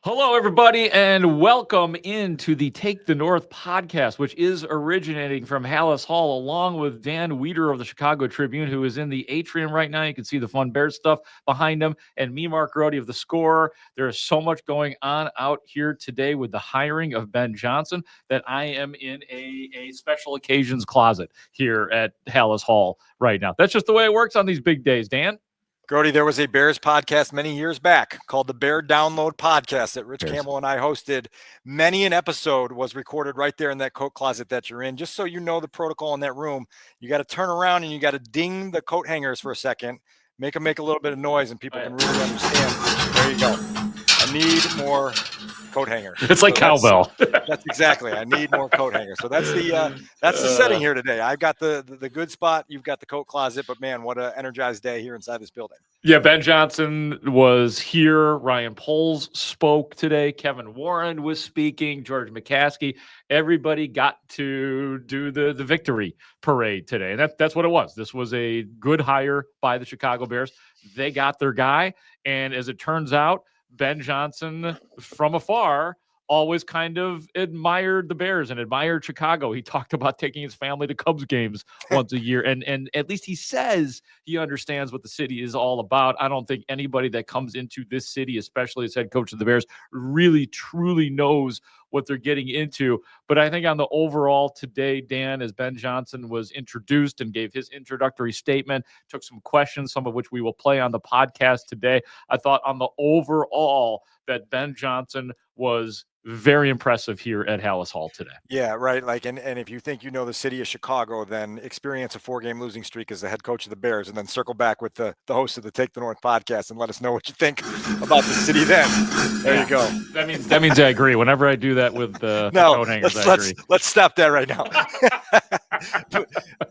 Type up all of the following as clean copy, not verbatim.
Hello, everybody, and welcome into the Take the North podcast, which is originating from Halas Hall, along with Dan Wiederer of the Chicago Tribune, who is in the atrium right now. You can see the fun Bears stuff behind him, and me, Mark Grote of the Score. There is so much going on out here today with the hiring of Ben Johnson that I am in a special occasions closet here at Halas Hall right now. That's just the way it works on these big days, Dan. Grody, there was a Bears podcast many years back called the Bear Download Podcast that Rich Bears. Campbell and I hosted. Many an episode was recorded right there in that coat closet that you're in. Just so you know the protocol in that room, you got to turn around and you got to ding the coat hangers for a second, make them make a little bit of noise, and people can really understand. There you go. I need more coat hangers. It's like cowbell. That's exactly. I need more coat hangers. So that's the setting here today. I've got the good spot. You've got the coat closet. But man, what an energized day here inside this building. Yeah, Ben Johnson was here. Ryan Poles spoke today. Kevin Warren was speaking. George McCaskey. Everybody got to do the victory parade today. And that's what it was. This was a good hire by the Chicago Bears. They got their guy. And as it turns out, Ben Johnson, from afar, always kind of admired the Bears and admired Chicago. He talked about taking his family to Cubs games once a year. And at least he says he understands what the city is all about. I don't think anybody that comes into this city, especially as head coach of the Bears, really, truly knows what they're getting into. But I think on the overall today, Dan, as Ben Johnson was introduced and gave his introductory statement, took some questions, some of which we will play on the podcast today. I thought on the overall that Ben Johnson was very impressive here at Halas Hall today. Yeah, right. Like, and if you think you know the city of Chicago, then experience a 4-game losing streak as the head coach of the Bears, and then circle back with the host of the Take the North podcast and let us know what you think about the city. Then there you go. That means I agree. Whenever I do that with the coat hangers, I agree. Let's stop that right now.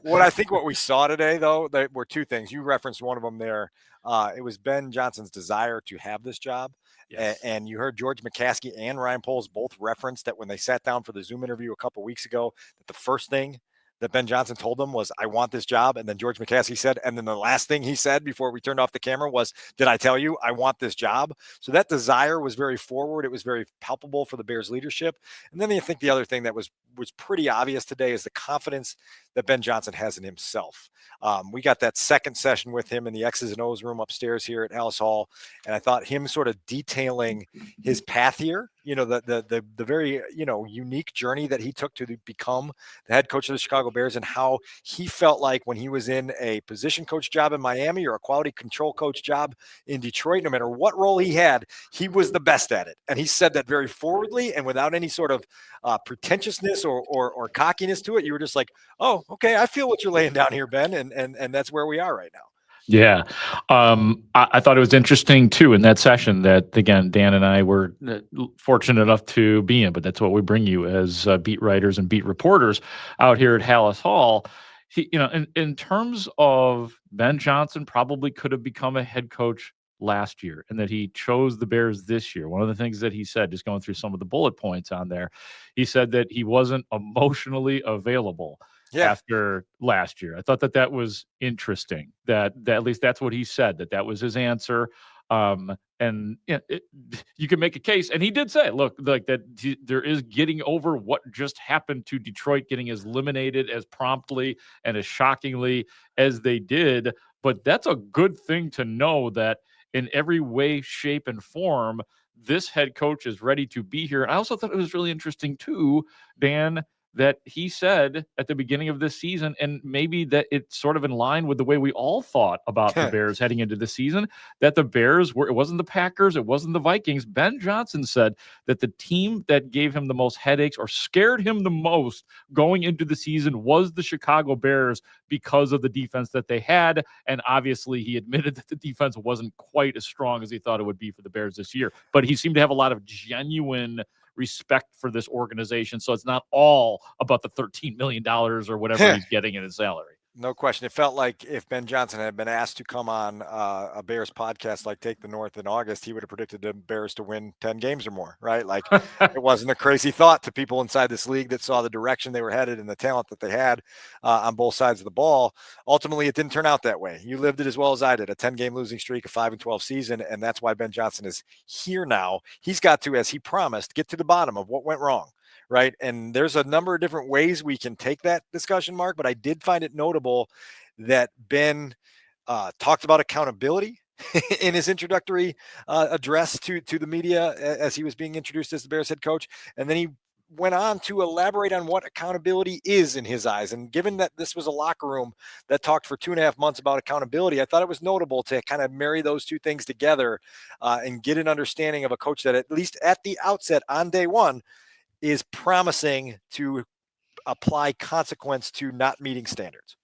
What we saw today, though, there were two things. You referenced one of them there. It was Ben Johnson's desire to have this job. Yes. And you heard George McCaskey and Ryan Poles both reference that when they sat down for the Zoom interview a couple of weeks ago, that the first thing that Ben Johnson told them was, I want this job. And then George McCaskey said, and then the last thing he said before we turned off the camera was, did I tell you I want this job? So that desire was very forward. It was very palpable for the Bears leadership. And then I think the other thing that was pretty obvious today is the confidence that Ben Johnson has in himself. We got that second session with him in the X's and O's room upstairs here at Halas Hall. And I thought him sort of detailing his path here, the very, unique journey that he took to become the head coach of the Chicago Bears, and how he felt like when he was in a position coach job in Miami or a quality control coach job in Detroit, no matter what role he had, he was the best at it. And he said that very forwardly and without any sort of pretentiousness or cockiness to it. You were just like, oh, okay, I feel what you're laying down here, Ben. And that's where we are right now. Yeah. I thought it was interesting, too, in that session that, again, Dan and I were fortunate enough to be in, but that's what we bring you as beat writers and beat reporters out here at Halas Hall. In terms of Ben Johnson, probably could have become a head coach last year, and that he chose the Bears this year. One of the things that he said, just going through some of the bullet points on there, he said that he wasn't emotionally available after last year. I thought that was interesting, that at least that's what he said, that was his answer. And you can make a case, and he did say, look, like that there is getting over what just happened to Detroit, getting as eliminated as promptly and as shockingly as they did. But that's a good thing to know, that in every way, shape, and form, this head coach is ready to be here. And I also thought it was really interesting too, Dan, that he said at the beginning of this season, and maybe that it's sort of in line with the way we all thought about the Bears heading into the season, that the Bears it wasn't the Packers, it wasn't the Vikings. Ben Johnson said that the team that gave him the most headaches or scared him the most going into the season was the Chicago Bears, because of the defense that they had. And obviously he admitted that the defense wasn't quite as strong as he thought it would be for the Bears this year. But he seemed to have a lot of genuine respect for this organization. So it's not all about the $13 million or whatever he's getting in his salary. No question. It felt like if Ben Johnson had been asked to come on a Bears podcast like Take the North in August, he would have predicted the Bears to win 10 games or more, right? Like it wasn't a crazy thought to people inside this league that saw the direction they were headed and the talent that they had on both sides of the ball. Ultimately, it didn't turn out that way. You lived it as well as I did, a 10-game losing streak, a 5-12 season, and that's why Ben Johnson is here now. He's got to, as he promised, get to the bottom of what went wrong. Right. And there's a number of different ways we can take that discussion, Mark, but I did find it notable that Ben talked about accountability in his introductory address to the media as he was being introduced as the Bears head coach. And then he went on to elaborate on what accountability is in his eyes. And given that this was a locker room that talked for 2.5 months about accountability, I thought it was notable to kind of marry those two things together and get an understanding of a coach that, at least at the outset on day one, is promising to apply consequence to not meeting standards.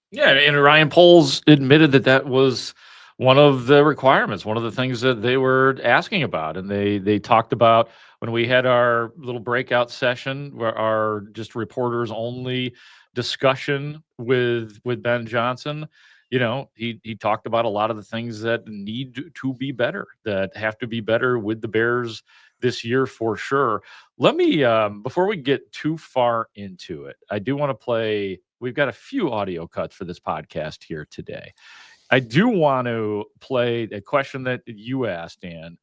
Yeah, and Ryan Poles admitted that was one of the requirements, one of the things that they were asking about. And they talked about when we had our little breakout session, where our just reporters only discussion with Ben Johnson. He talked about a lot of the things that need to be better, that have to be better with the Bears this year for sure. Let me, before we get too far into it, I do want to play. We've got a few audio cuts for this podcast here today. I do want to play a question that you asked, Dan,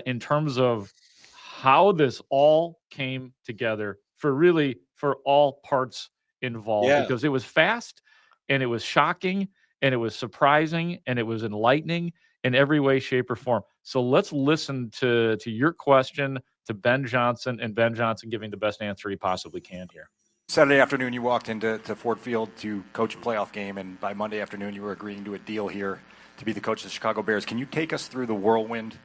in terms of how this all came together for all parts involved, because it was fast and it was shocking and it was surprising and it was enlightening in every way, shape, or form. So let's listen to your question to Ben Johnson, and Ben Johnson giving the best answer he possibly can here. Saturday afternoon, you walked into Ford Field to coach a playoff game, and by Monday afternoon, you were agreeing to a deal here to be the coach of the Chicago Bears. Can you take us through the whirlwind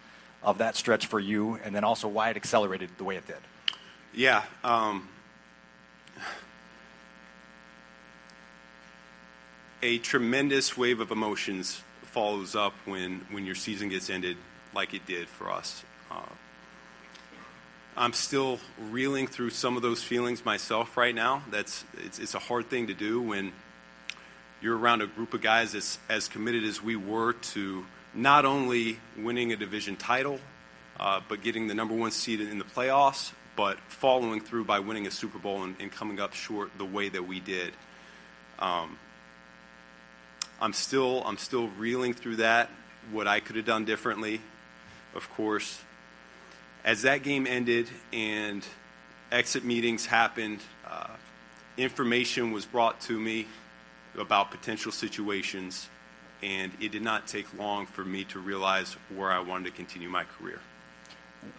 of that stretch for you, and then also why it accelerated the way it did? Yeah. A tremendous wave of emotions follows up when your season gets ended like it did for us. I'm still reeling through some of those feelings myself right now. It's a hard thing to do when you're around a group of guys as committed as we were to not only winning a division title, but getting the number one seed in the playoffs, but following through by winning a Super Bowl and coming up short the way that we did. I'm still reeling through that, what I could have done differently, of course. As that game ended and exit meetings happened, information was brought to me about potential situations, and it did not take long for me to realize where I wanted to continue my career.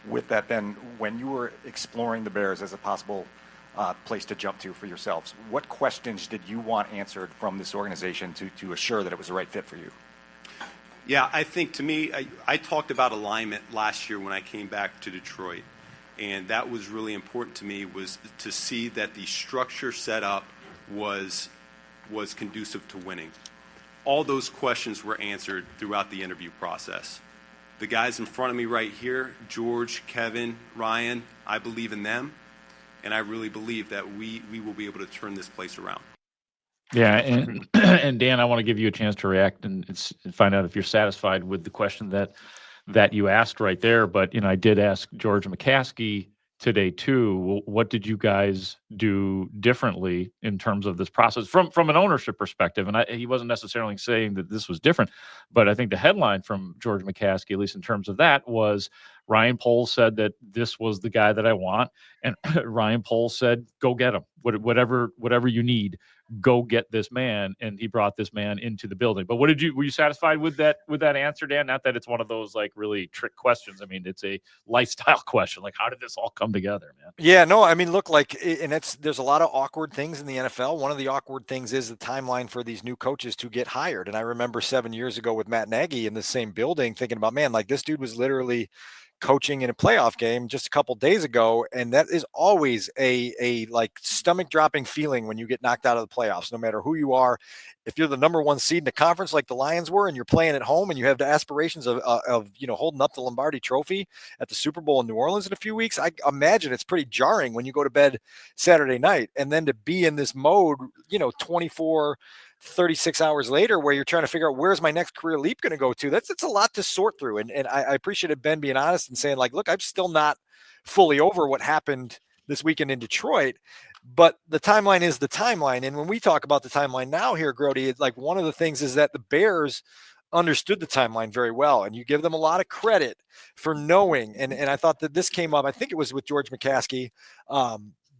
With that, Ben, when you were exploring the Bears as a possible place to jump to for yourselves, what questions did you want answered from this organization to assure that it was the right fit for you? Yeah, I think to me, I talked about alignment last year when I came back to Detroit, and that was really important to me, was to see that the structure set up was conducive to winning. All those questions were answered throughout the interview process. The guys in front of me right here, George, Kevin, Ryan, I believe in them, and I really believe that we will be able to turn this place around. Yeah, and and Dan, I want to give you a chance to react and find out if you're satisfied with the question that you asked right there. But I did ask George McCaskey today too. What did you guys do differently in terms of this process from an ownership perspective? And he wasn't necessarily saying that this was different, but I think the headline from George McCaskey, at least in terms of that, was Ryan Poles said that this was the guy that I want, and Ryan Poles said, "Go get him. Whatever you need, go get this man." And he brought this man into the building. But were you satisfied with that answer, Dan? Not that it's one of those like really trick questions. I mean, it's a lifestyle question. Like, how did this all come together, man? Yeah, no, I mean, look, like, and there's a lot of awkward things in the NFL. One of the awkward things is the timeline for these new coaches to get hired. And I remember 7 years ago with Matt Nagy in the same building thinking about, man, like this dude was literally coaching in a playoff game just a couple days ago, and that is always a like stomach dropping feeling when you get knocked out of the playoffs, no matter who you are. If you're the number one seed in the conference like the Lions were, and you're playing at home and you have the aspirations of holding up the Lombardi Trophy at the Super Bowl in New Orleans in a few weeks, I imagine it's pretty jarring when you go to bed Saturday night, and then to be in this mode 24 36 hours later where you're trying to figure out where's my next career leap going to go to. That's a lot to sort through. And I appreciated Ben being honest and saying, like, look, I'm still not fully over what happened this weekend in Detroit, but the timeline is the timeline. And when we talk about the timeline now here, Grote, it's like one of the things is that the Bears understood the timeline very well, and you give them a lot of credit for knowing. And I thought that this came up, I think it was with George McCaskey,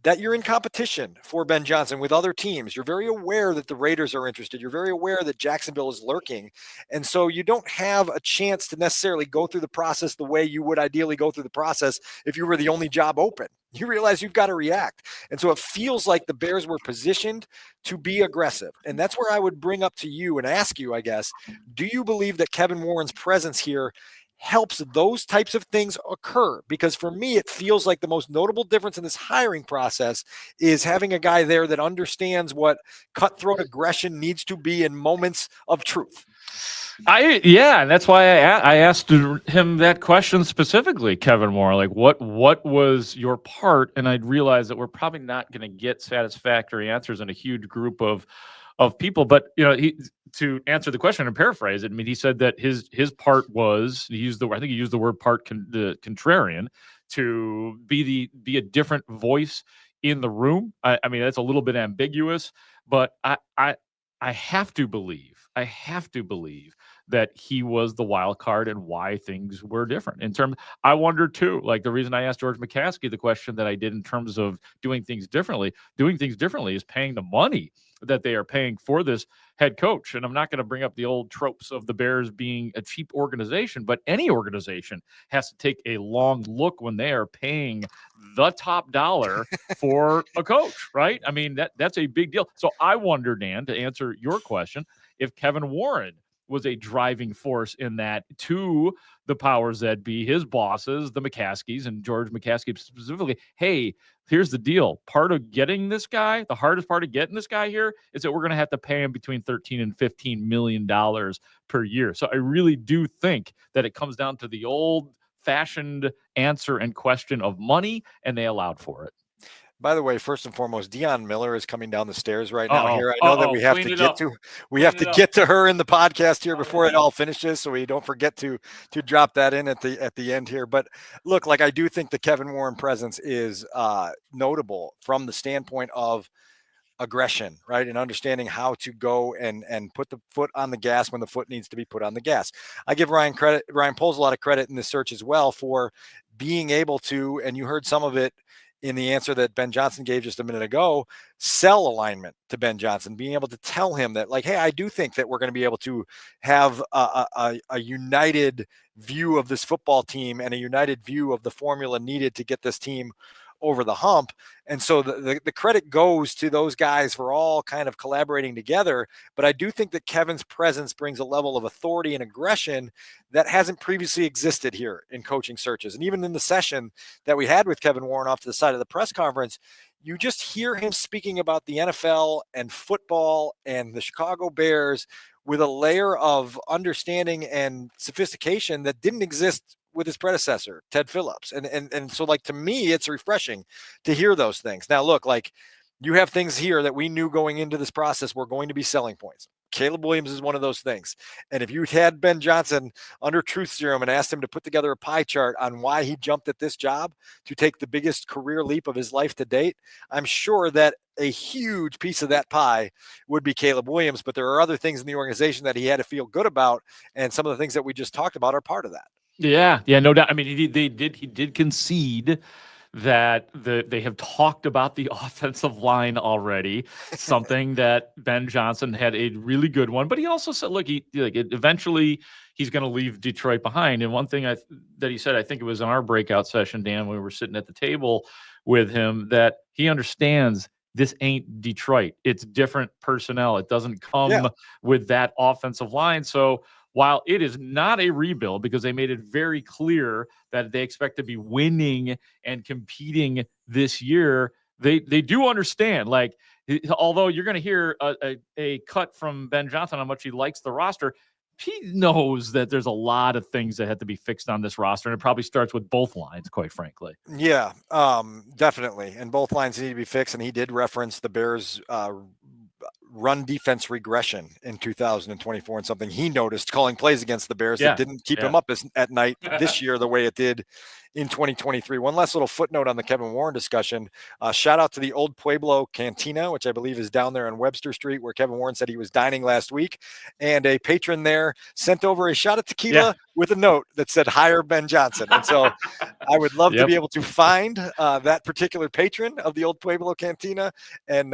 that you're in competition for Ben Johnson with other teams. You're very aware that the Raiders are interested. You're very aware that Jacksonville is lurking. And so you don't have a chance to necessarily go through the process the way you would ideally go through the process if you were the only job open. You realize you've got to react. And so it feels like the Bears were positioned to be aggressive. And that's where I would bring up to you and ask you, I guess, do you believe that Kevin Warren's presence here helps those types of things occur? Because for me, it feels like the most notable difference in this hiring process is having a guy there that understands what cutthroat aggression needs to be in moments of truth. And that's why I asked him that question specifically, Kevin Warren. Like, what was your part? And I'd realized that we're probably not going to get satisfactory answers in a huge group of people. But to answer the question and paraphrase it, I mean, he said that his part was, I think he used the word part the contrarian, to be a different voice in the room. I mean, that's a little bit ambiguous, but I have to believe that he was the wild card and why things were different. I wonder too, like the reason I asked George McCaskey the question that I did in terms of doing things differently is paying the money that they are paying for this head coach. And I'm not going to bring up the old tropes of the Bears being a cheap organization, but any organization has to take a long look when they are paying the top dollar for a coach, right? I mean, that's a big deal. So I wonder, Dan, to answer your question, if Kevin Warren was a driving force in that to the powers that be, his bosses, the McCaskies, and George McCaskey specifically, hey, here's the deal. Part of getting this guy, the hardest part of getting this guy here is that we're going to have to pay him between $13 and $15 million per year. So I really do think that it comes down to the old-fashioned answer and question of money, and they allowed for it. By the way, first and foremost, Dion Miller is coming down the stairs right now here. I know that we have to get to her in the podcast here before it all finishes, so we don't forget to drop that in at the end here. But look, like I do think the Kevin Warren presence is notable from the standpoint of aggression, right? And understanding how to go and put the foot on the gas when the foot needs to be put on the gas. I give Ryan Poles a lot of credit in this search as well for being able to, and you heard some of it in the answer that Ben Johnson gave just a minute ago, sell alignment to Ben Johnson, being able to tell him that, like, hey, I do think that we're going to be able to have a united view of this football team and a united view of the formula needed to get this team over the hump. And so the credit goes to those guys for all kind of collaborating together. But I do think that Kevin's presence brings a level of authority and aggression that hasn't previously existed here in coaching searches. And even in the session that we had with Kevin Warren off to the side of the press conference, you just hear him speaking about the NFL and football and the Chicago Bears with a layer of understanding and sophistication that didn't exist with his predecessor, Ted Phillips. And so, like, to me, it's refreshing to hear those things. Now, look, like, you have things here that we knew going into this process were going to be selling points. Caleb Williams is one of those things. And if you had Ben Johnson under truth serum and asked him to put together a pie chart on why he jumped at this job to take the biggest career leap of his life to date, I'm sure that a huge piece of that pie would be Caleb Williams. But there are other things in the organization that he had to feel good about. And some of the things that we just talked about are part of that. Yeah, no doubt. I mean, he did concede that they have talked about the offensive line already, something that Ben Johnson had a really good one. But he also said, look, eventually he's going to leave Detroit behind. And one thing that he said, I think it was in our breakout session, Dan, when we were sitting at the table with him, that he understands this ain't Detroit. It's different personnel. It doesn't come with that offensive line. So while it is not a rebuild, because they made it very clear that they expect to be winning and competing this year, they do understand, like, although you're going to hear a cut from Ben Johnson on how much he likes the roster, he knows that there's a lot of things that have to be fixed on this roster, and it probably starts with both lines, quite frankly. Yeah, definitely. And both lines need to be fixed, and he did reference the Bears run defense regression in 2024 and something he noticed calling plays against the Bears that didn't keep him up at night this year the way it did in 2023. One last little footnote on the Kevin Warren discussion. Shout out to the Old Pueblo Cantina, which I believe is down there on Webster Street, where Kevin Warren said he was dining last week. And a patron there sent over a shot of tequila with a note that said, "Hire Ben Johnson." And so I would love to be able to find that particular patron of the Old Pueblo Cantina and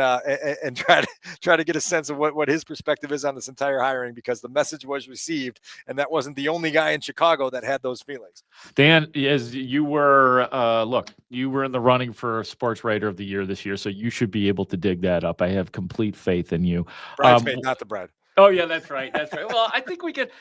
try to get a sense of what his perspective is on this entire hiring, because the message was received, and that wasn't the only guy in Chicago that had those feelings. Dan, as you were, you were in the running for Sports Writer of the Year this year, so you should be able to dig that up. I have complete faith in you. Bridesmaid, not the bride. Oh yeah, that's right. That's right. Well, I think we could,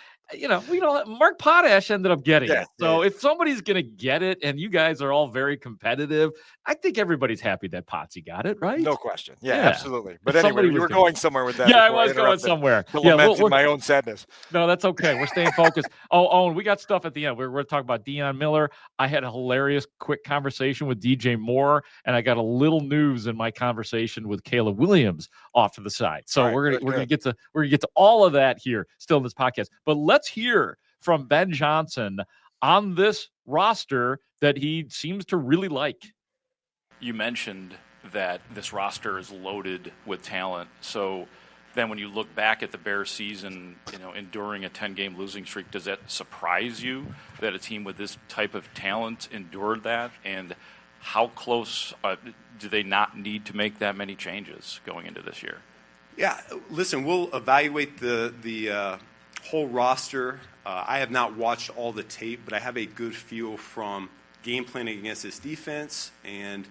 Mark Potash ended up getting it. So if somebody's going to get it and you guys are all very competitive, I think everybody's happy that Potsy got it, right? No question. Yeah. Absolutely. But anyway, you were going somewhere with that. Yeah, I was going somewhere. Lamenting my own sadness. No, that's okay. We're staying focused. Owen, we got stuff at the end. We're talking about Deion Miller. I had a hilarious quick conversation with DJ Moore, and I got a little news in my conversation with Caleb Williams off to the side. So we're gonna get to all of that here still in this podcast. But let's hear from Ben Johnson on this roster that he seems to really like. You mentioned that this roster is loaded with talent. So then when you look back at the Bears season, enduring a 10-game losing streak, does that surprise you that a team with this type of talent endured that? And how close do they not need to make that many changes going into this year? Yeah, listen, we'll evaluate the whole roster. I have not watched all the tape, but I have a good feel from game planning against this defense and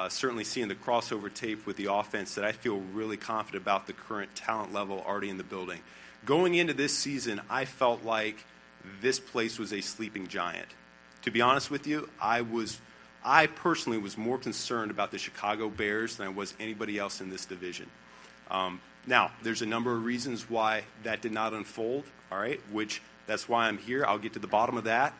certainly seeing the crossover tape with the offense that I feel really confident about the current talent level already in the building. Going into this season, I felt like this place was a sleeping giant. To be honest with you, I personally was more concerned about the Chicago Bears than I was anybody else in this division. Now, there's a number of reasons why that did not unfold, all right, which that's why I'm here. I'll get to the bottom of that,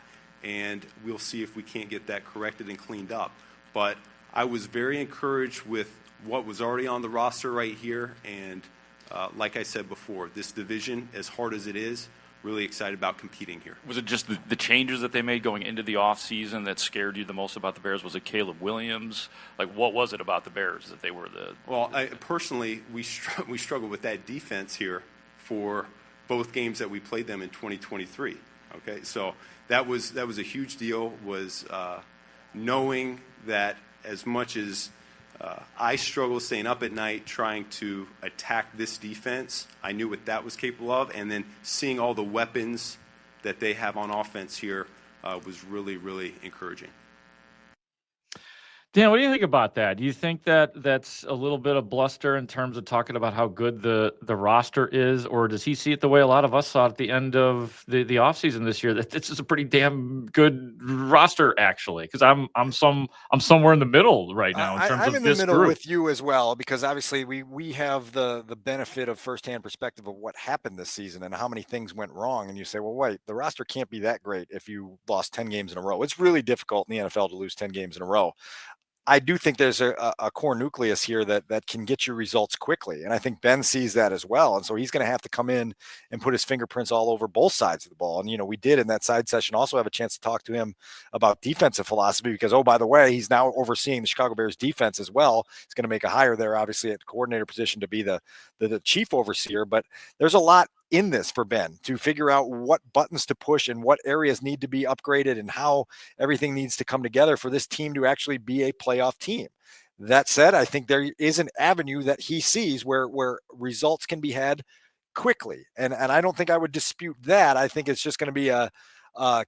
and we'll see if we can't get that corrected and cleaned up. But I was very encouraged with what was already on the roster right here, and like I said before, this division, as hard as it is, really excited about competing here. Was it just the changes that they made going into the offseason that scared you the most about the Bears? Was it Caleb Williams? Like, what was it about the Bears that they were the... Well, personally, we struggled with that defense here for both games that we played them in 2023. Okay, so that was a huge deal, was knowing that as much as I struggled staying up at night trying to attack this defense, I knew what that was capable of, and then seeing all the weapons that they have on offense here was really, really encouraging. Dan, what do you think about that? Do you think that that's a little bit of bluster in terms of talking about how good the roster is, or does he see it the way a lot of us saw at the end of the offseason this year, that this is a pretty damn good roster, actually? Because I'm somewhere in the middle right now in terms I'm of in this the middle group. with you as well, because obviously we have the benefit of firsthand perspective of what happened this season and how many things went wrong. And you say, well, wait, the roster can't be that great if you lost 10 games in a row. It's really difficult in the NFL to lose 10 games in a row. I do think there's a core nucleus here that can get you results quickly. And I think Ben sees that as well. And so he's going to have to come in and put his fingerprints all over both sides of the ball. And, we did in that side session also have a chance to talk to him about defensive philosophy, because, oh, by the way, he's now overseeing the Chicago Bears defense as well. He's going to make a hire there, obviously, at the coordinator position to be the chief overseer. But there's a lot in this for Ben to figure out what buttons to push and what areas need to be upgraded and how everything needs to come together for this team to actually be a playoff team. That said, I think there is an avenue that he sees where results can be had quickly. And I don't think I would dispute that. I think it's just going to be a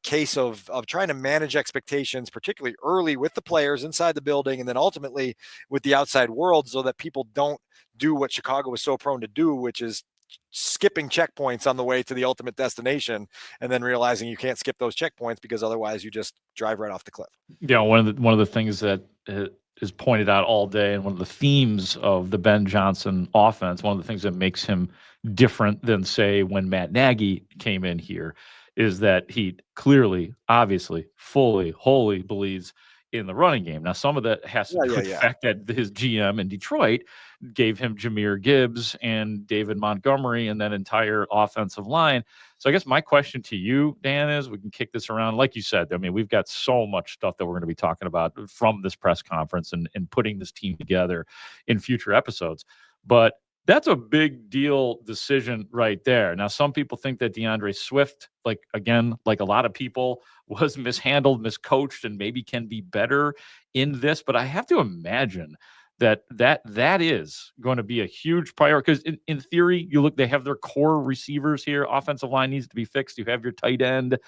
case of trying to manage expectations, particularly early with the players inside the building and then ultimately with the outside world, so that people don't do what Chicago was so prone to do, which is skipping checkpoints on the way to the ultimate destination and then realizing you can't skip those checkpoints because otherwise you just drive right off the cliff. Yeah, one of the things that is pointed out all day, and one of the themes of the Ben Johnson offense, one of the things that makes him different than, say, when Matt Nagy came in here, is that he clearly, obviously, fully, wholly believes in the running game. Now, some of that has to do with the fact that his GM in Detroit gave him Jahmyr Gibbs and David Montgomery and that entire offensive line. So I guess my question to you, Dan, is we can kick this around. Like you said, I mean, we've got so much stuff that we're going to be talking about from this press conference and putting this team together in future episodes. But that's a big deal decision right there. Now, some people think that DeAndre Swift, like a lot of people, was mishandled, miscoached, and maybe can be better in this. But I have to imagine that is going to be a huge priority because in theory, they have their core receivers here. Offensive line needs to be fixed. You have your tight end.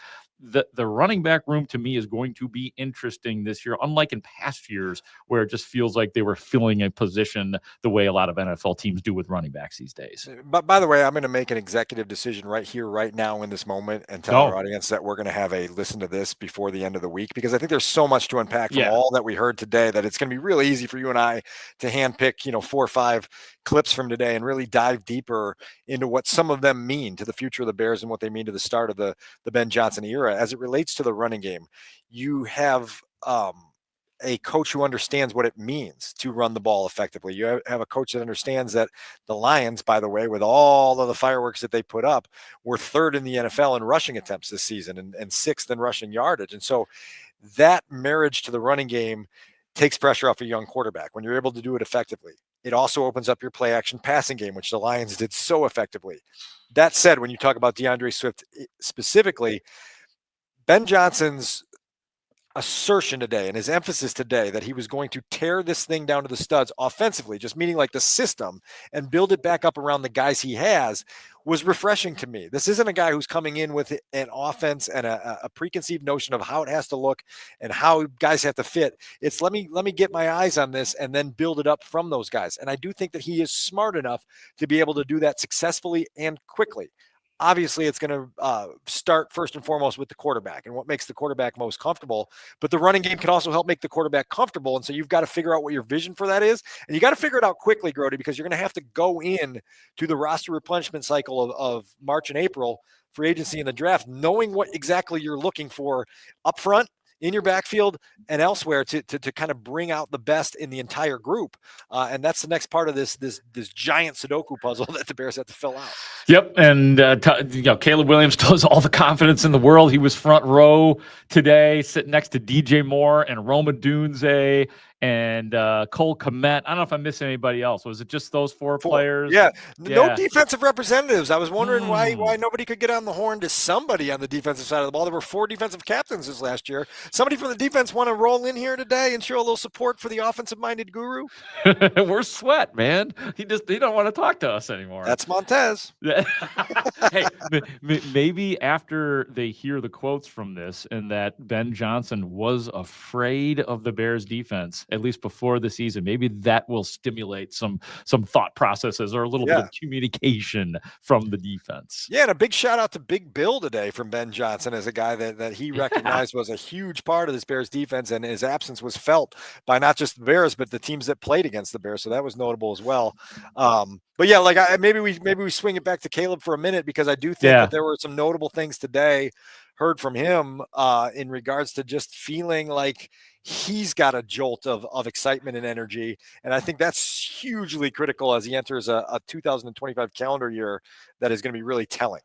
The running back room to me is going to be interesting this year, unlike in past years where it just feels like they were filling a position the way a lot of NFL teams do with running backs these days. But by the way, I'm going to make an executive decision right here, right now in this moment and tell our audience that we're going to have a listen to this before the end of the week because I think there's so much to unpack from all that we heard today that it's going to be really easy for you and I to handpick, 4 or 5 clips from today and really dive deeper into what some of them mean to the future of the Bears and what they mean to the start of the Ben Johnson era. As it relates to the running game, you have a coach who understands what it means to run the ball effectively. You have a coach that understands that the Lions, by the way, with all of the fireworks that they put up, were 3rd in the NFL in rushing attempts this season and 6th in rushing yardage. And so that marriage to the running game takes pressure off a young quarterback when you're able to do it effectively. It also opens up your play action passing game, which the Lions did so effectively. That said, when you talk about DeAndre Swift specifically, Ben Johnson's assertion today and his emphasis today that he was going to tear this thing down to the studs offensively, just meaning like the system, and build it back up around the guys he has, was refreshing to me. This isn't a guy who's coming in with an offense and a preconceived notion of how it has to look and how guys have to fit. It's let me get my eyes on this and then build it up from those guys. And I do think that he is smart enough to be able to do that successfully and quickly. Obviously, it's going to start first and foremost with the quarterback and what makes the quarterback most comfortable. But the running game can also help make the quarterback comfortable. And so you've got to figure out what your vision for that is. And you got to figure it out quickly, Grote, because you're going to have to go in to the roster replenishment cycle of March and April, free agency and the draft, knowing what exactly you're looking for up front, in your backfield and elsewhere to kind of bring out the best in the entire group. And that's the next part of this giant Sudoku puzzle that the Bears have to fill out. Yep. And, Caleb Williams still has all the confidence in the world. He was front row today, sitting next to DJ Moore and Roma Dunze and Cole Kmet. I don't know if I missed anybody else. Was it just those four players? Yeah. No defensive representatives. I was wondering why nobody could get on the horn to somebody on the defensive side of the ball. There were 4 defensive captains this last year. Somebody from the defense want to roll in here today and show a little support for the offensive-minded guru? We're Sweat, man. He don't want to talk to us anymore. That's Montez. Hey, maybe after they hear the quotes from this and that Ben Johnson was afraid of the Bears defense, at least before the season, maybe that will stimulate some thought processes or a little bit of communication from the defense. Yeah, and a big shout out to Big Bill today from Ben Johnson as a guy that he recognized was a huge part of this Bears defense, and his absence was felt by not just the Bears but the teams that played against the Bears. So that was notable as well. But yeah, maybe we swing it back to Caleb for a minute because I do think that there were some notable things today heard from him in regards to just feeling like he's got a jolt of excitement and energy. And I think that's hugely critical as he enters a 2025 calendar year that is going to be really telling.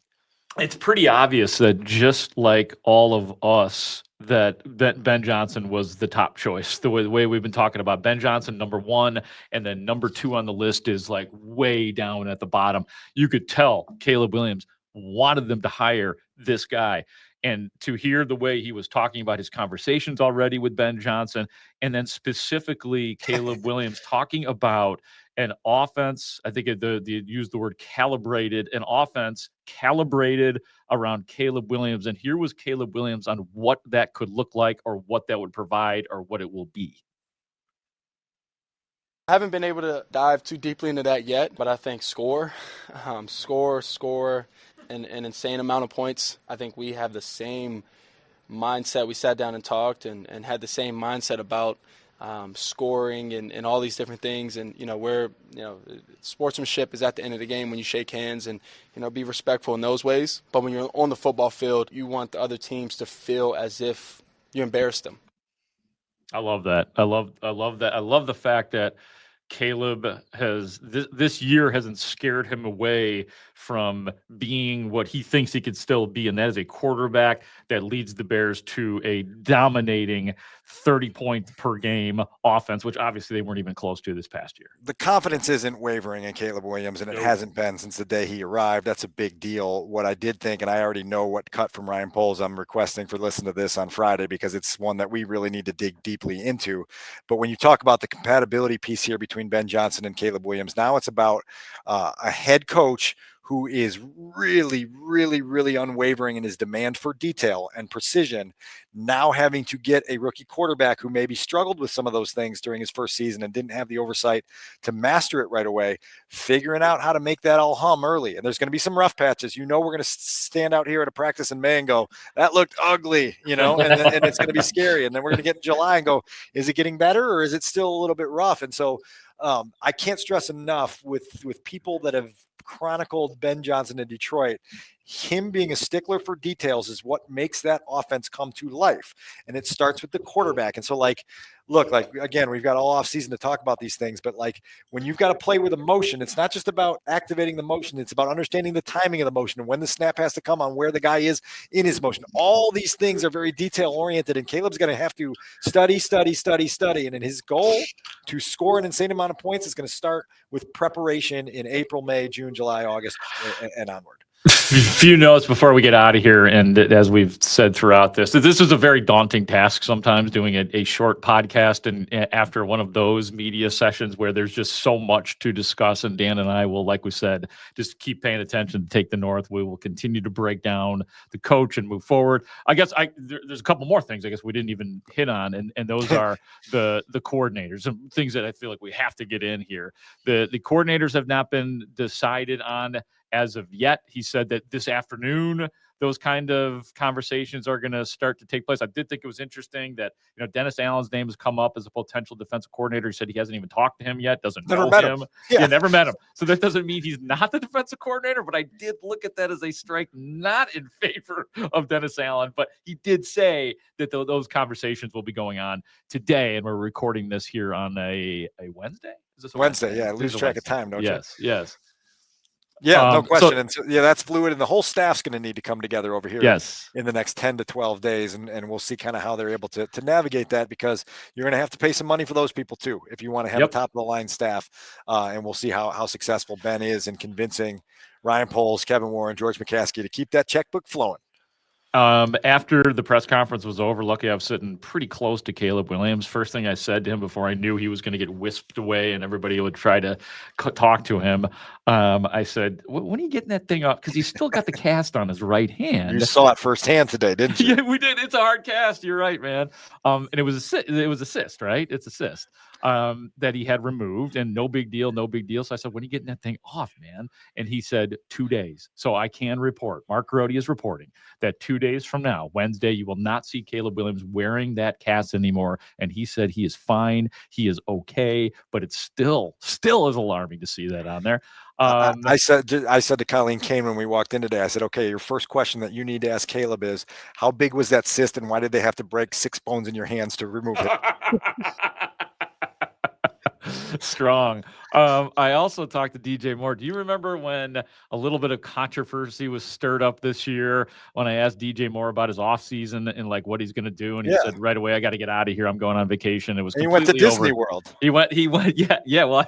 It's pretty obvious that just like all of us, that Ben Johnson was the top choice. The way we've been talking about Ben Johnson, number 1, and then number 2 on the list is like way down at the bottom. You could tell Caleb Williams wanted them to hire this guy. And to hear the way he was talking about his conversations already with Ben Johnson, and then specifically Caleb Williams talking about an offense, I think they used the word calibrated, an offense calibrated around Caleb Williams. And here was Caleb Williams on what that could look like or what that would provide or what it will be. I haven't been able to dive too deeply into that yet, but I think score, and an insane amount of points. I think we have the same mindset. We sat down and talked and had the same mindset about scoring and all these different things. And, sportsmanship is at the end of the game when you shake hands and, be respectful in those ways. But when you're on the football field, you want the other teams to feel as if you embarrassed them. I love that. I love that. I love the fact that Caleb has this year hasn't scared him away from being what he thinks he could still be, and that is a quarterback that leads the Bears to a dominating 30 points per game offense, which obviously they weren't even close to this past year. The confidence isn't wavering in Caleb Williams, and it hasn't been since the day he arrived. That's a big deal. What I did think, and I already know what cut from Ryan Poles I'm requesting for listen to this on Friday, because it's one that we really need to dig deeply into. But when you talk about the compatibility piece here between Ben Johnson and Caleb Williams, now it's about a head coach who is really, really, really unwavering in his demand for detail and precision, now having to get a rookie quarterback who maybe struggled with some of those things during his first season and didn't have the oversight to master it right away, figuring out how to make that all hum early. And there's going to be some rough patches. We're going to stand out here at a practice in May and go, that looked ugly, and it's going to be scary. And then we're going to get in July and go, is it getting better or is it still a little bit rough? And so I can't stress enough with people that have chronicled Ben Johnson in Detroit, him being a stickler for details is what makes that offense come to life. And it starts with the quarterback. And so look, again, we've got all off season to talk about these things, but when you've got to play with emotion, it's not just about activating the motion. It's about understanding the timing of the motion and when the snap has to come on where the guy is in his motion. All these things are very detail oriented, and Caleb's going to have to study. And in his goal to score an insane amount of points is going to start with preparation in April, May, June, July, August, and onward. Few notes before we get out of here, and as we've said throughout this is a very daunting task sometimes, doing a short podcast and after one of those media sessions where there's just so much to discuss, and Dan and I will, like we said, just keep paying attention to Take the North. We will continue to break down the coach and move forward. I guess there's a couple more things I guess we didn't even hit on, and those are the coordinators and things that I feel like we have to get in here. The coordinators have not been decided on as of yet. He said that this afternoon, those kind of conversations are going to start to take place. I did think it was interesting that, Dennis Allen's name has come up as a potential defensive coordinator. He said he hasn't even talked to him yet, doesn't know him. Yeah, never met him. So that doesn't mean he's not the defensive coordinator, but I did look at that as a strike not in favor of Dennis Allen. But he did say that those conversations will be going on today, and we're recording this here on a Wednesday? Is this a Wednesday? Yeah, lose track of time, don't you? Yes. Yeah, no question. And so, that's fluid, and the whole staff's going to need to come together over here in the next 10 to 12 days, and we'll see kind of how they're able to navigate that, because you're going to have to pay some money for those people too if you want to have a top-of-the-line staff, and we'll see how successful Ben is in convincing Ryan Poles, Kevin Warren, George McCaskey to keep that checkbook flowing. After the press conference was over, luckily I was sitting pretty close to Caleb Williams. First thing I said to him before I knew he was going to get whisked away and everybody would try to talk to him, I said, when are you getting that thing up? Because he's still got the cast on his right hand. You saw it firsthand today, didn't you? Yeah, we did. It's a hard cast. You're right, man. And it was a cyst, right? It's a cyst that he had removed, and no big deal. So I said, when are you getting that thing off, man? And he said 2 days. So I can report, Mark Grote is reporting that 2 days from now, Wednesday, you will not see Caleb Williams wearing that cast anymore. And he said he is fine. He is okay, but it's still is alarming to see that on there. I said to Colleen Kane when we walked in today, I said, okay, your first question that you need to ask Caleb is, how big was that cyst and why did they have to break 6 bones in your hands to remove it? Strong. I also talked to DJ Moore. Do you remember when a little bit of controversy was stirred up this year when I asked DJ Moore about his offseason and what he's going to do? And he said right away, I got to get out of here. I'm going on vacation. It was he went to Disney over. World. He went. Yeah. Well,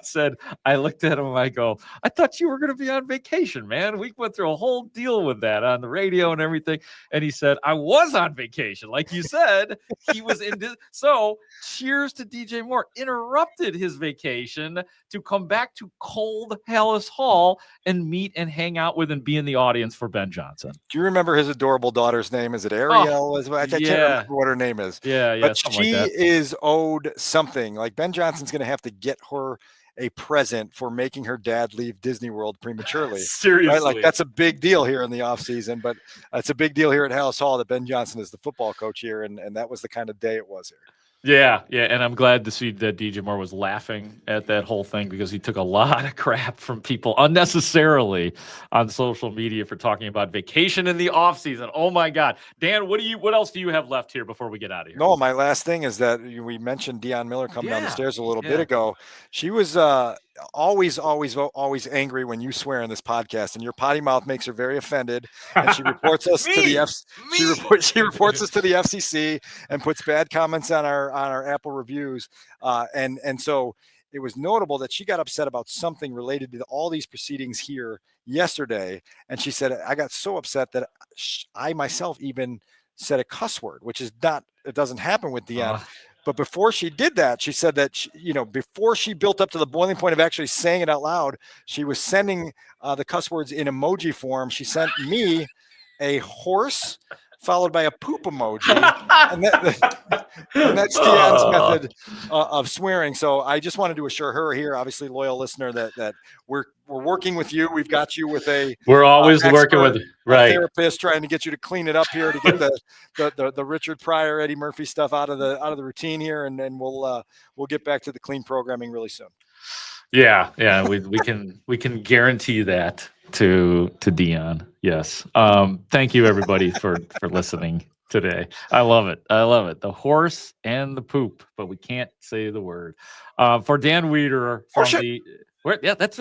I looked at him and I go, I thought you were going to be on vacation, man. We went through a whole deal with that on the radio and everything. And he said, I was on vacation. Like you said, he was in Disney. So cheers to DJ Moore. Interrupted his vacation to come back to cold Halas Hall and meet and hang out with and be in the audience for Ben Johnson. Do you remember his adorable daughter's name? Is it Ariel? I can't remember what her name is. Yeah. But she is owed something. Like Ben Johnson's going to have to get her a present for making her dad leave Disney World prematurely. Seriously. Right? That's a big deal here in the offseason, but it's a big deal here at Halas Hall that Ben Johnson is the football coach here, and that was the kind of day it was here. Yeah, and I'm glad to see that DJ Moore was laughing at that whole thing because he took a lot of crap from people unnecessarily on social media for talking about vacation in the offseason. Oh my God. Dan, what else do you have left here before we get out of here? No, my last thing is that we mentioned Deion Miller coming down the stairs a little bit ago. She was always angry when you swear in this podcast, and your potty mouth makes her very offended. And she reports us to the she reports us to the FCC and puts bad comments on our Apple reviews. And so it was notable that she got upset about something related to all these proceedings here yesterday. And she said, I got so upset that I myself even said a cuss word, which is not, it doesn't happen with Deion. But before she did that, she said that, before she built up to the boiling point of actually saying it out loud, she was sending the cuss words in emoji form. She sent me a horse followed by a poop emoji. And that's Deion's method of swearing. So I just wanted to assure her here, obviously loyal listener, that we're working with you. We've got you with we're always working with therapist trying to get you to clean it up here to get the Richard Pryor, Eddie Murphy stuff out of the routine here, and then we'll get back to the clean programming really soon. Yeah, we can guarantee that to Deion. Yes. Thank you everybody for listening today. I love it. The horse and the poop, but we can't say the word. For Dan Wiederer from that's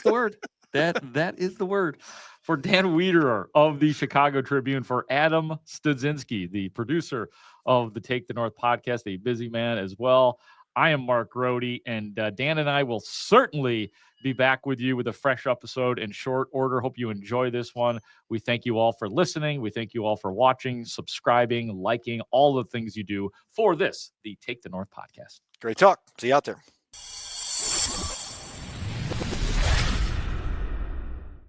the word. That is the word. For Dan Wiederer of the Chicago Tribune, for Adam Studzinski, the producer of the Take the North podcast, a busy man as well. I am Mark Grote, and Dan and I will certainly be back with you with a fresh episode in short order. Hope you enjoy this one. We thank you all for listening. We thank you all for watching, subscribing, liking, all the things you do for this, the Take the North podcast. Great talk. See you out there.